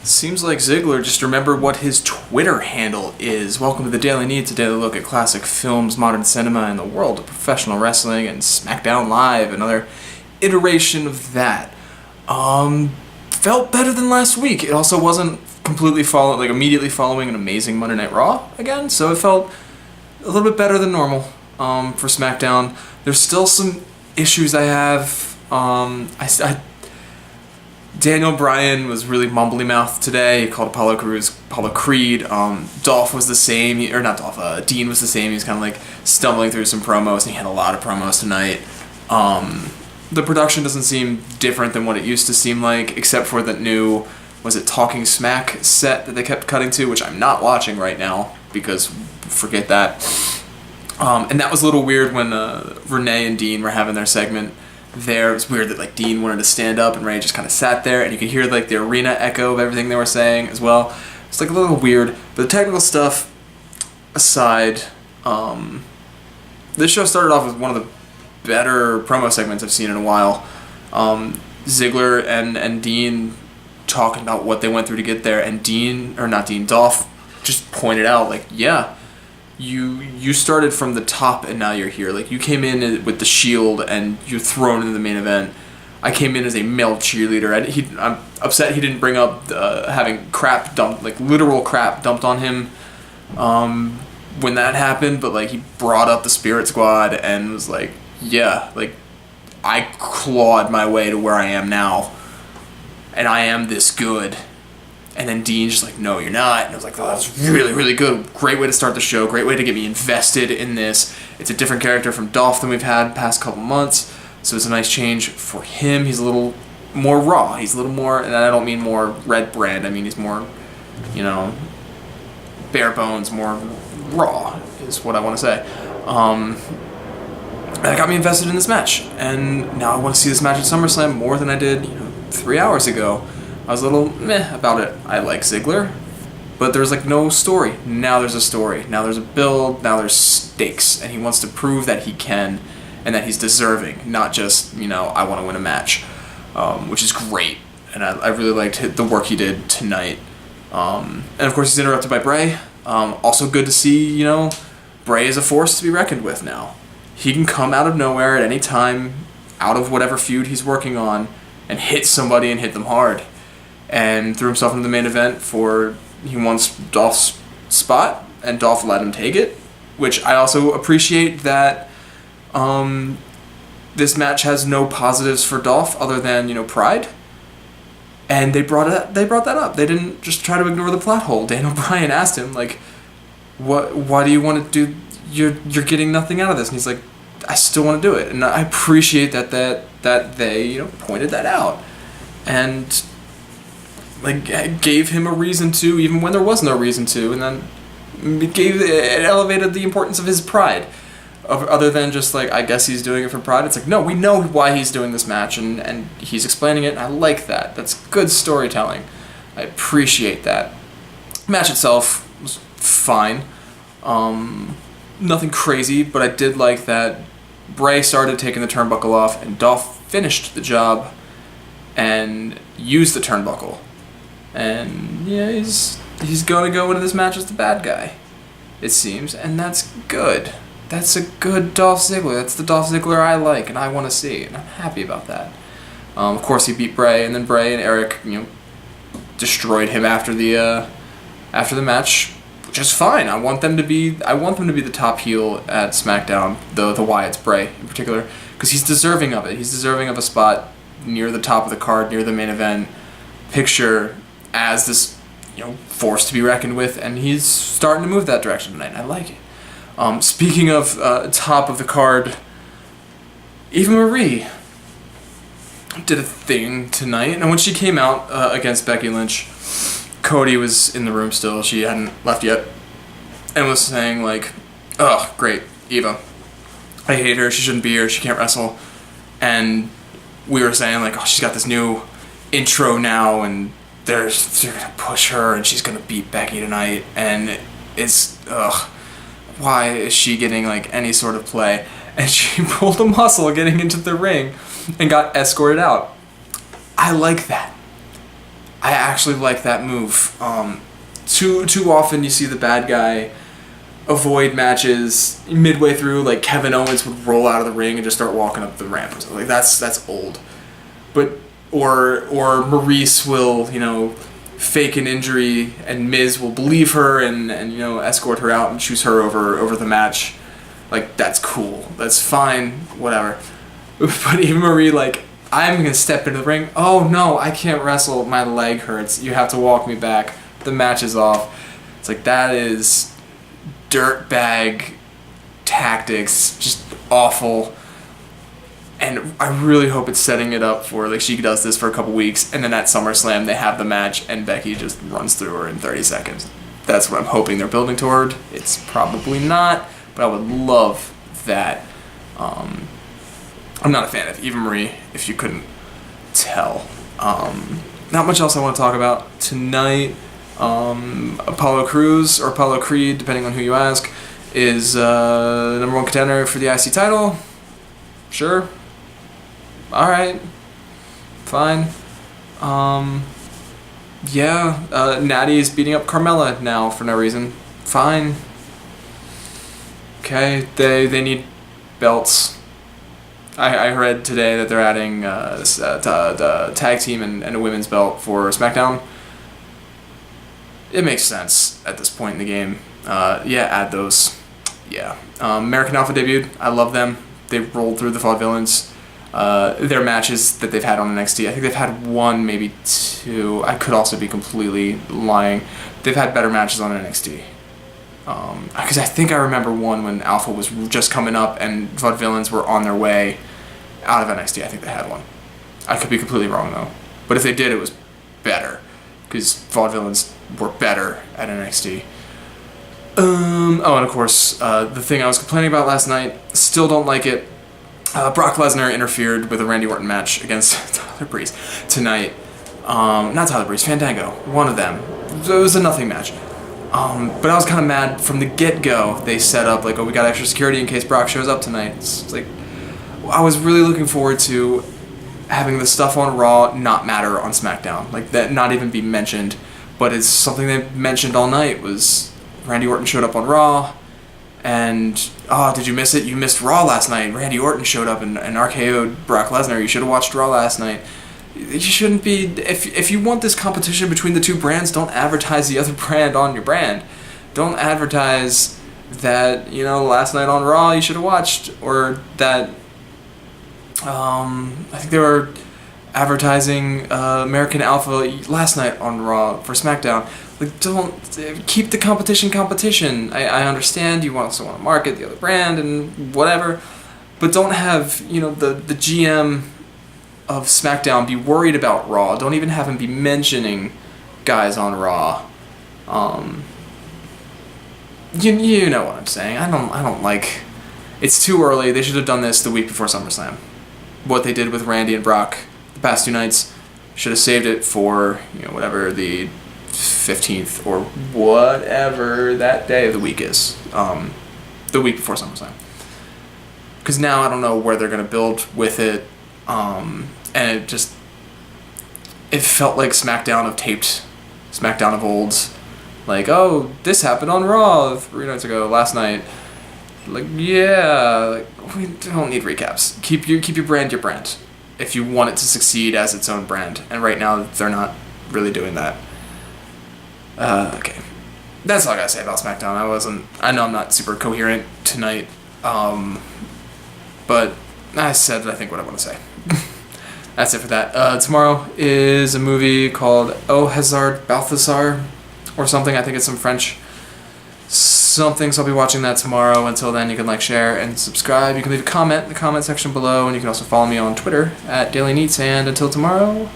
Seems like Ziggler just remembered what his Twitter handle is. Welcome to the Daily Neitz, a daily look at classic films, modern cinema, and the world of professional wrestling, and Smackdown Live, another iteration of that. Felt better than last week. It also wasn't immediately following an amazing Monday Night Raw again, so it felt a little bit better than normal for SmackDown. There's still some issues I have. Daniel Bryan was really mumbly-mouthed today. He called Apollo Creed. Dolph was the same, Dean was the same. He was kind of like stumbling through some promos, and he had a lot of promos tonight. The production doesn't seem different than what it used to seem like, except for that new, Talking Smack set that they kept cutting to, which I'm not watching right now, because forget that. And that was a little weird when Renee and Dean were having their segment there. It was weird that Dean wanted to stand up and Ray just kind of sat there, and you could hear the arena echo of everything they were saying as well. It's a little weird, but the technical stuff aside, this show started off with one of the better promo segments I've seen in a while. Ziggler and Dean talking about what they went through to get there, and Dolph just pointed out yeah, you started from the top and now you're here. You came in with the Shield and you're thrown into the main event. I came in as a male cheerleader. I'm upset he didn't bring up having crap dumped, literal crap dumped on him when that happened, but he brought up the Spirit Squad and was I clawed my way to where I am now, and I am this good. And then Dean's just no, you're not. And I was oh, that's really, really good. Great way to start the show. Great way to get me invested in this. It's a different character from Dolph than we've had the past couple months, so it's a nice change for him. He's a little more raw. He's a little more, and I don't mean more red brand. I mean he's more, bare bones, more raw is what I want to say. That got me invested in this match, and now I want to see this match at SummerSlam more than I did 3 hours ago. I was a little meh about it. I like Ziggler, but there's no story. Now there's a story. Now there's a build. Now there's stakes, and he wants to prove that he can and that he's deserving, not just, I want to win a match, which is great. And I really liked the work he did tonight. And of course he's interrupted by Bray. Also good to see, Bray is a force to be reckoned with now. He can come out of nowhere at any time, out of whatever feud he's working on, and hit somebody and hit them hard. And threw himself into the main event he wants Dolph's spot, and Dolph let him take it, which I also appreciate that this match has no positives for Dolph other than, pride. And they brought that up. They didn't just try to ignore the plot hole. Daniel Bryan asked him, why do you want to do, you're getting nothing out of this? And he's I still want to do it. And I appreciate that they, pointed that out. And gave him a reason to, even when there was no reason to, and then it elevated the importance of his pride, other than just I guess he's doing it for pride. It's no, we know why he's doing this match, and he's explaining it, and I like that. That's good storytelling. I appreciate that. The match itself was fine. Nothing crazy, but I did like that Bray started taking the turnbuckle off, and Dolph finished the job and used the turnbuckle. And yeah, he's going to go into this match as the bad guy, it seems, and that's good. That's a good Dolph Ziggler. That's the Dolph Ziggler I like and I want to see, and I'm happy about that. Of course, he beat Bray, and then Bray and Eric, destroyed him after the match, which is fine. I want them to be the top heel at SmackDown. The Wyatt's, Bray in particular, because he's deserving of it. He's deserving of a spot near the top of the card, near the main event picture, as this force to be reckoned with, and he's starting to move that direction tonight, and I like it. Speaking of top of the card, Eva Marie did a thing tonight, and when she came out against Becky Lynch, Cody was in the room still. She hadn't left yet, and was saying oh, great, Eva, I hate her, she shouldn't be here, she can't wrestle. And we were saying oh, she's got this new intro now, and they're gonna push her, and she's gonna beat Becky tonight, and it's why is she getting any sort of play? And she pulled a muscle getting into the ring and got escorted out. I like that. I actually like that move. Too often you see the bad guy avoid matches midway through, like Kevin Owens would roll out of the ring and just start walking up the ramp or something. Like that's old. But or Maurice will, fake an injury and Miz will believe her and escort her out and choose her over the match. Like, that's cool. That's fine, whatever. But Eva Marie, like, I'm gonna step into the ring. Oh no, I can't wrestle. My leg hurts. You have to walk me back. The match is off. It's like, that is dirtbag tactics. Just awful. And I really hope it's setting it up for, like, she does this for a couple weeks, and then at SummerSlam they have the match, and Becky just runs through her in 30 seconds. That's what I'm hoping they're building toward. It's probably not, but I would love that. I'm not a fan of Eva Marie, if you couldn't tell. Not much else I want to talk about tonight. Apollo Crews, or Apollo Creed, depending on who you ask, is number one contender for the IC title. Sure. Alright. Fine. Natty is beating up Carmella now for no reason. Fine. Okay, they need belts. I read today that they're adding the tag team and a women's belt for Smackdown. It makes sense at this point in the game. Add those. Yeah. American Alpha debuted. I love them. They rolled through the Vaudevillains. Their matches that they've had on NXT, I think they've had one, maybe two. I could also be completely lying. They've had better matches on NXT. Because I think I remember one when Alpha was just coming up and Vaudevillains were on their way out of NXT. I think they had one. I could be completely wrong though. But if they did, it was better. Because Vaudevillains were better at NXT. And of course, the thing I was complaining about last night, still don't like it. Brock Lesnar interfered with a Randy Orton match against Tyler Breeze tonight. Not Tyler Breeze, Fandango, one of them. It was a nothing match. But I was kind of mad from the get-go. They set up, like, we got extra security in case Brock shows up tonight. It's like, I was really looking forward to having the stuff on Raw not matter on SmackDown. Like, that not even be mentioned. But it's something they mentioned all night was Randy Orton showed up on Raw. And, did you miss it? You missed Raw last night. Randy Orton showed up and RKO'd Brock Lesnar. You should have watched Raw last night. You shouldn't be... If you want this competition between the two brands, don't advertise the other brand on your brand. Don't advertise that, last night on Raw you should have watched. Or that... I think they were advertising American Alpha last night on Raw for SmackDown. Like, don't keep the competition. I understand you also want to market the other brand and whatever, but don't have the GM of SmackDown be worried about Raw. Don't even have him be mentioning guys on Raw. You know what I'm saying. I don't like. It's too early. They should have done this the week before SummerSlam. What they did with Randy and Brock the past two nights, should have saved it for whatever the 15th or whatever that day of the week is, the week before SummerSlam. Because now I don't know where they're going to build with it, and it felt like SmackDown of taped SmackDown of old. Like, oh, this happened on Raw 3 nights ago, last night. Like, yeah, we don't need recaps. Keep your brand your brand if you want it to succeed as its own brand. And right now, they're not really doing that. Okay. That's all I gotta say about SmackDown. I know I'm not super coherent tonight, but I said, I think, what I want to say. That's it for that. Tomorrow is a movie called O Hazard Balthazar, or something. I think it's some French something, so I'll be watching that tomorrow. Until then, you can like, share, and subscribe. You can leave a comment in the comment section below, and you can also follow me on Twitter at Daily Neitz, and until tomorrow,